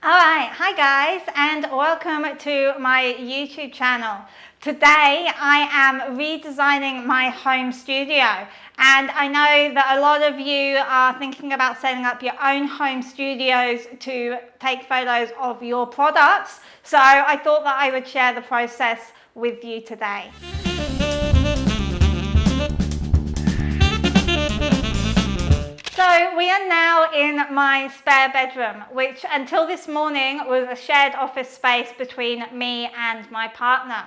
Alright, hi guys and welcome to my YouTube channel. Today I am redesigning my home studio, and I know that a lot of you are thinking about setting up your own home studios to take photos of your products, so I thought that I would share the process with you today. So we are now in my spare bedroom, which until this morning was a shared office space between me and my partner.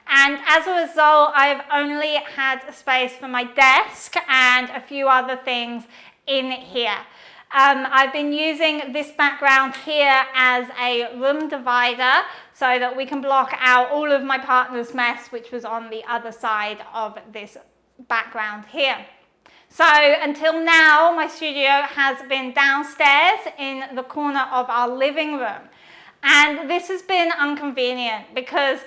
And as a result, I've only had a space for my desk and a few other things in here. I've been using this background here as a room divider so that we can block out all of my partner's mess, which was on the other side of this background here. So until now, my studio has been downstairs in the corner of our living room. And this has been inconvenient because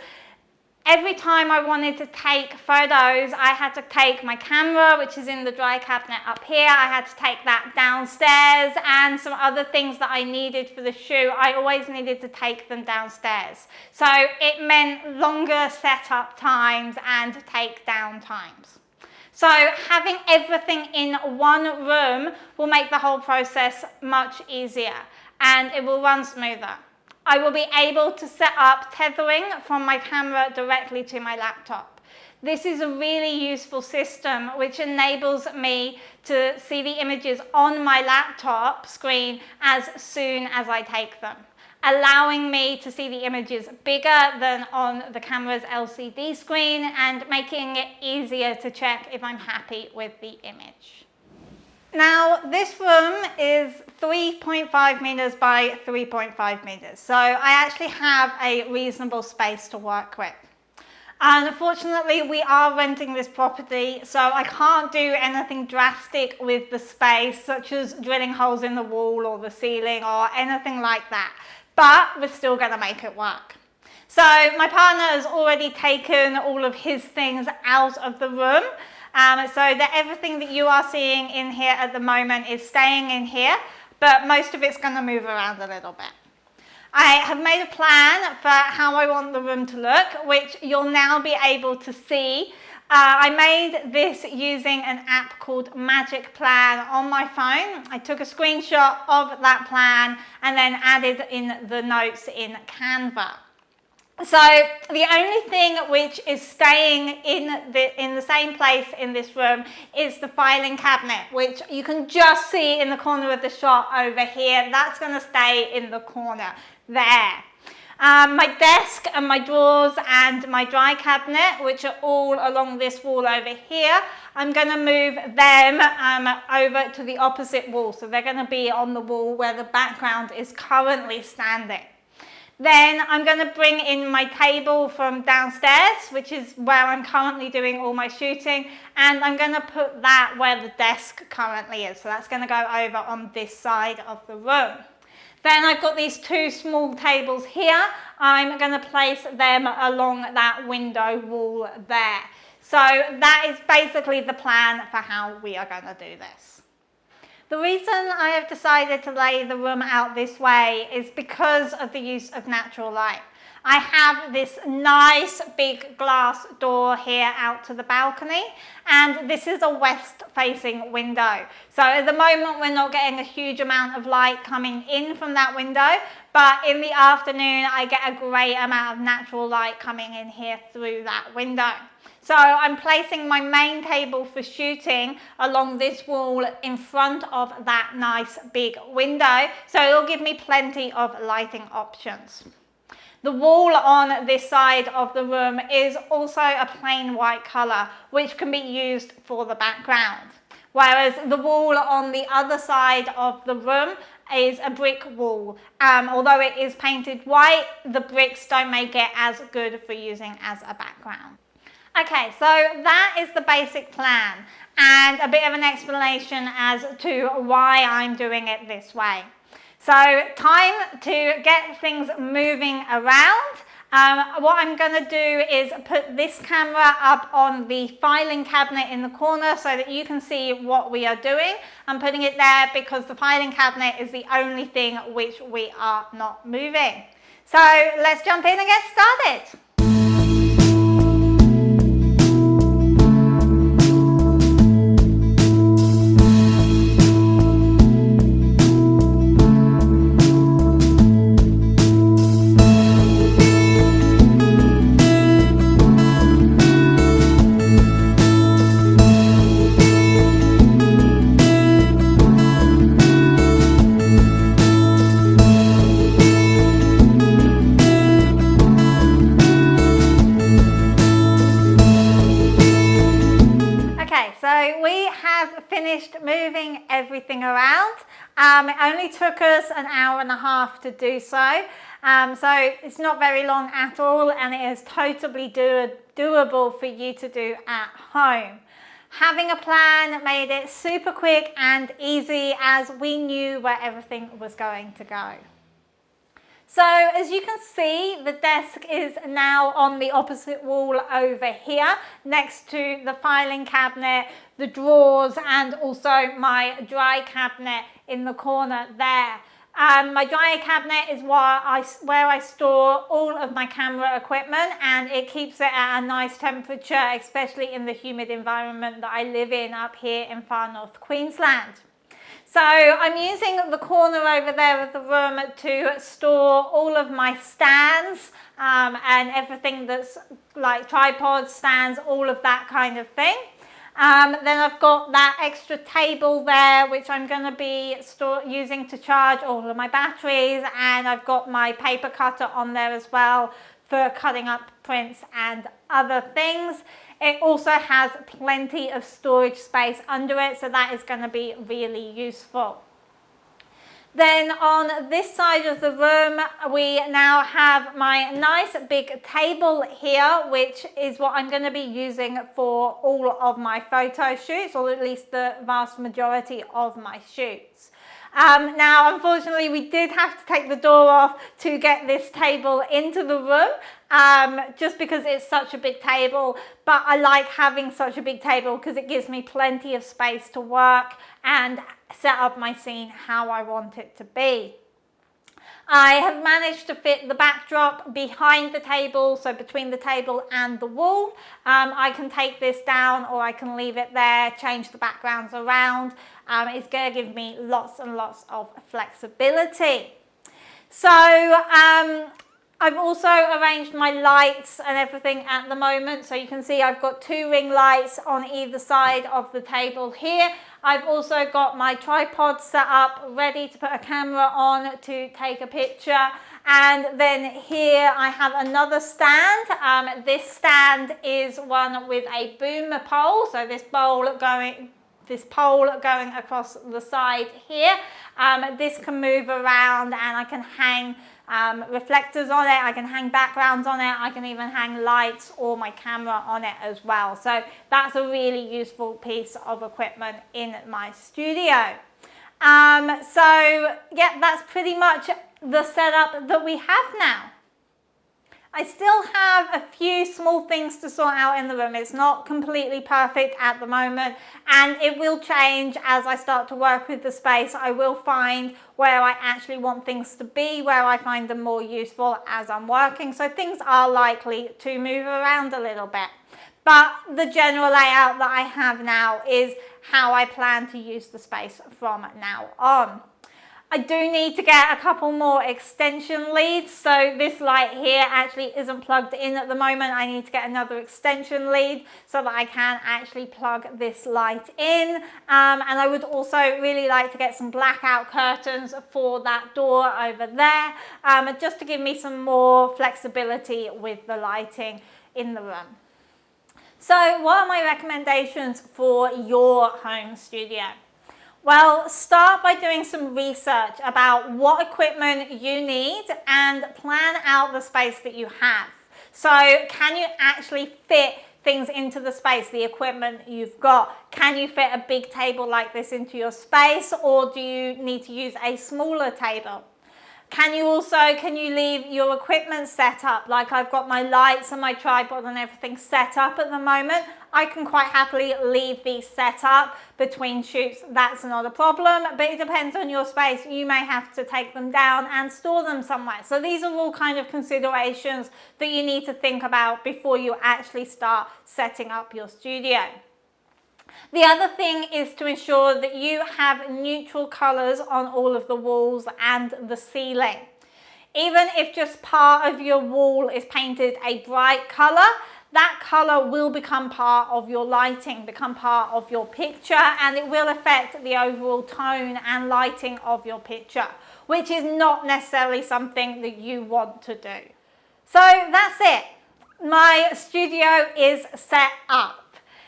every time I wanted to take photos, I had to take my camera, which is in the dry cabinet up here. I had to take that downstairs, and some other things that I needed for the shoot. I always needed to take them downstairs. So it meant longer setup times and takedown times. So having everything in one room will make the whole process much easier and it will run smoother. I will be able to set up tethering from my camera directly to my laptop. This is a really useful system which enables me to see the images on my laptop screen as soon as I take them, allowing me to see the images bigger than on the camera's LCD screen and making it easier to check if I'm happy with the image. Now, this room is 3.5 meters by 3.5 meters, so I actually have a reasonable space to work with. And unfortunately, we are renting this property, so I can't do anything drastic with the space, such as drilling holes in the wall or the ceiling or anything like that. But we're still going to make it work. So my partner has already taken all of his things out of the room, so that everything that you are seeing in here at the moment is staying in here, but most of it's going to move around a little bit. I have made a plan for how I want the room to look, which you'll now be able to see. I made this using an app called Magic Plan on my phone. I took a screenshot of that plan and then added in the notes in Canva. So the only thing which is staying in the same place in this room is the filing cabinet, which you can just see in the corner of the shot over here. That's going to stay in the corner there. My desk and my drawers and my dry cabinet, which are all along this wall over here, I'm going to move them over to the opposite wall. So they're going to be on the wall where the background is currently standing. Then I'm going to bring in my table from downstairs, which is where I'm currently doing all my shooting, and I'm going to put that where the desk currently is. So that's going to go over on this side of the room. Then I've got these two small tables here. I'm going to place them along that window wall there. So that is basically the plan for how we are going to do this. The reason I have decided to lay the room out this way is because of the use of natural light. I have this nice big glass door here out to the balcony, and this is a west facing window. So at the moment we're not getting a huge amount of light coming in from that window, but in the afternoon I get a great amount of natural light coming in here through that window. So I'm placing my main table for shooting along this wall in front of that nice big window, so it'll give me plenty of lighting options. The wall on this side of the room is also a plain white colour, which can be used for the background. Whereas the wall on the other side of the room is a brick wall. Although it is painted white, the bricks don't make it as good for using as a background. Okay, so that is the basic plan and a bit of an explanation as to why I'm doing it this way. So time to get things moving around What I'm going to do is put this camera up on the filing cabinet in the corner so that you can see what we are doing. I'm putting it there because the filing cabinet is the only thing which we are not moving. So let's jump in and get started. So we have finished moving everything around. It only took us an hour and a half to do so. So it's not very long at all, and it is totally doable for you to do at home. Having a plan made it super quick and easy as we knew where everything was going to go. So as you can see, the desk is now on the opposite wall over here, next to the filing cabinet, the drawers, and also my dry cabinet in the corner there. My dry cabinet is where I store all of my camera equipment, and it keeps it at a nice temperature, especially in the humid environment that I live in up here in far north Queensland. So I'm using the corner over there of the room to store all of my stands and everything that's like tripods, stands, all of that kind of thing. Then I've got that extra table there which I'm going to be using to charge all of my batteries, and I've got my paper cutter on there as well for cutting up prints and other things. It also has plenty of storage space under it, so that is going to be really useful. Then on this side of the room, we now have my nice big table here, which is what I'm going to be using for all of my photo shoots, or at least the vast majority of my shoots. Now, unfortunately, we did have to take the door off to get this table into the room, just because it's such a big table, but I like having such a big table because it gives me plenty of space to work and set up my scene how I want it to be. I have managed to fit the backdrop behind the table, so between the table and the wall. I can take this down or I can leave it there, change the backgrounds around. It's going to give me lots and lots of flexibility. So I've also arranged my lights and everything at the moment. So you can see I've got 2 ring lights on either side of the table here. I've also got my tripod set up, ready to put a camera on to take a picture. And then here I have another stand. This stand is one with a boom pole. So this pole going across the side here. This can move around and I can hang reflectors on it, I can hang backgrounds on it, I can even hang lights or my camera on it as well. So that's a really useful piece of equipment in my studio. So yeah, that's pretty much the setup that we have now. I still have a few small things to sort out in the room. It's not completely perfect at the moment, and it will change as I start to work with the space. I will find where I actually want things to be, where I find them more useful as I'm working. So things are likely to move around a little bit. But the general layout that I have now is how I plan to use the space from now on. I do need to get a couple more extension leads. So this light here actually isn't plugged in at the moment. I need to get another extension lead so that I can actually plug this light in. And I would also really like to get some blackout curtains for that door over there, just to give me some more flexibility with the lighting in the room. So what are my recommendations for your home studio? Well, start by doing some research about what equipment you need and plan out the space that you have. So can you actually fit things into the space, the equipment you've got? Can you fit a big table like this into your space, or do you need to use a smaller table? Can you leave your equipment set up? Like I've got my lights and my tripod and everything set up at the moment. I can quite happily leave these set up between shoots. That's not a problem, but it depends on your space. You may have to take them down and store them somewhere. So these are all kind of considerations that you need to think about before you actually start setting up your studio. The other thing is to ensure that you have neutral colors on all of the walls and the ceiling. Even if just part of your wall is painted a bright color, that color will become part of your lighting, become part of your picture, and it will affect the overall tone and lighting of your picture, which is not necessarily something that you want to do. So that's it. My studio is set up.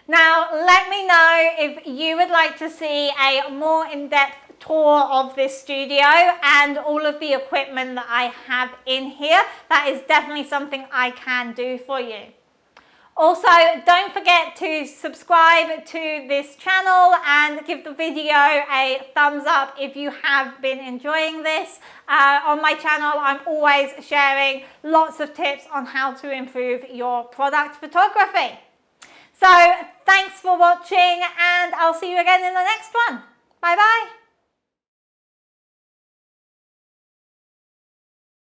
Now, let me know if you would like to see a more in-depth tour of this studio and all of the equipment that I have in here. That is definitely something I can do for you. Also, don't forget to subscribe to this channel and give the video a thumbs up if you have been enjoying this. On my channel, I'm always sharing lots of tips on how to improve your product photography. So thanks for watching, and I'll see you again in the next one. Bye bye.